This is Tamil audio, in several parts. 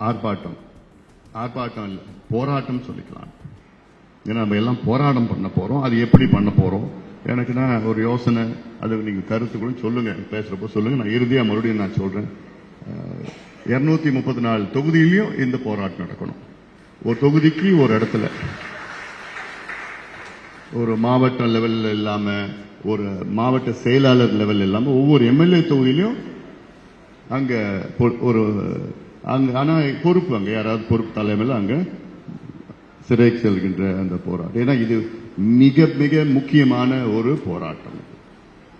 ஆர்ப்பாட்டம் இல்லை, போராட்டம் சொல்லிக்கலாம். ஏன்னா நம்ம எல்லாம் போராட்டம் பண்ண போறோம். அது எப்படி பண்ண போறோம், எனக்கு நான் ஒரு யோசனை, அது நீங்க கருத்துக்களும் சொல்லுங்க, பேசுறப்போ சொல்லுங்க. நான் இறுதியா மறுபடியும் நான் சொல்றேன், 234 தொகுதியிலையும் இந்த போராட்டம் நடக்கணும். ஒரு தொகுதிக்கு ஒரு இடத்துல, ஒரு மாவட்ட லெவல்ல இல்லாம, ஒரு மாவட்ட செயலாளர் லெவல் இல்லாம, ஒவ்வொரு எம்எல்ஏ தொகுதியிலையும் அங்க ஒரு ஆனா பொறுப்பு, அங்க யாராவது பொறுப்பு தலைமையில் அங்க சிறைக்கு செல்கின்ற அந்த போராட்டம். ஏன்னா இது மிக மிக முக்கியமான ஒரு போராட்டம்.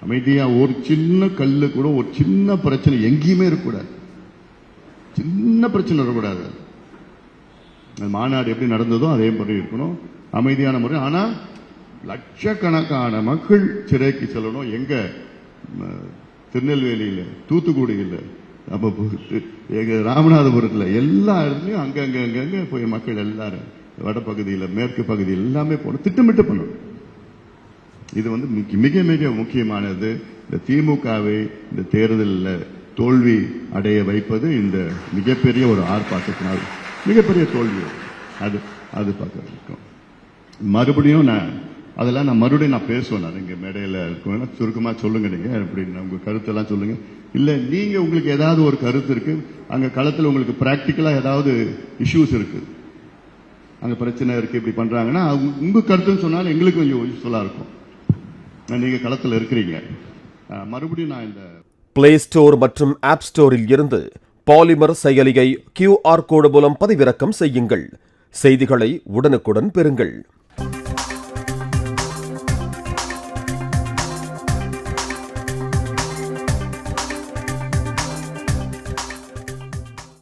அமைதியா ஒரு சின்ன கல்லு கூட, ஒரு சின்ன பிரச்சனை எங்கேயுமே இருக்கக்கூடாது, சின்ன பிரச்சனை இருக்கக்கூடாது. மாநாடு எப்படி நடந்ததோ அதே மாதிரி இருக்கணும், அமைதியான முறை. ஆனா லட்சக்கணக்கான மக்கள் சிறைக்கு செல்லணும். எங்க? திருநெல்வேலியில, தூத்துக்குடியில், எங்க ராமநாதபுரத்தில், எல்லா இடத்துலயும் அங்கங்க போய் மக்கள் எல்லாரும் வடபகுதியில், மேற்கு பகுதியில் எல்லாமே போன திட்டமிட்டு பண்ணணும். இது வந்து மிக மிக முக்கியமானது. இந்த திமுகவை இந்த தேர்தலில் தோல்வி அடைய வைப்பது இந்த மிகப்பெரிய ஒரு ஆர்ப்பாட்டத்தினால் மிகப்பெரிய தோல்வி. அது பார்க்க இருக்கும். மறுபடியும் அதெல்லாம் நான் மறுபடியும் பேசுவேன். நான் இங்க மேடையில் இருக்கேன், சுருக்கமா சொல்லுங்க, நீங்க எப்படி உங்க கருத்தெல்லாம் சொல்லுங்க. இல்ல நீங்க உங்களுக்கு ஏதாவது ஒரு கருத்து இருக்கு, அங்க களத்தில் உங்களுக்கு பிராக்டிக்கலா ஏதாவது இஷ்யூஸ் இருக்கு, அங்க பிரச்சனை இருக்கு, இப்படி பண்றாங்கன்னா உங்க கருத்துன்னு சொன்னாலும் எங்களுக்கு கொஞ்சம் யூஸ்ஃபுல்லா இருக்கும். நீங்க களத்தில் இருக்கிறீங்க. மறுபடியும் நான் இந்த பிளே ஸ்டோர் மற்றும் ஆப் ஸ்டோரில் இருந்து பாலிமர் செயலியை QR கோடு மூலம் பதிவிறக்கம் செய்யுங்கள். செய்திகளை உடனுக்குடன் பெறுங்கள்.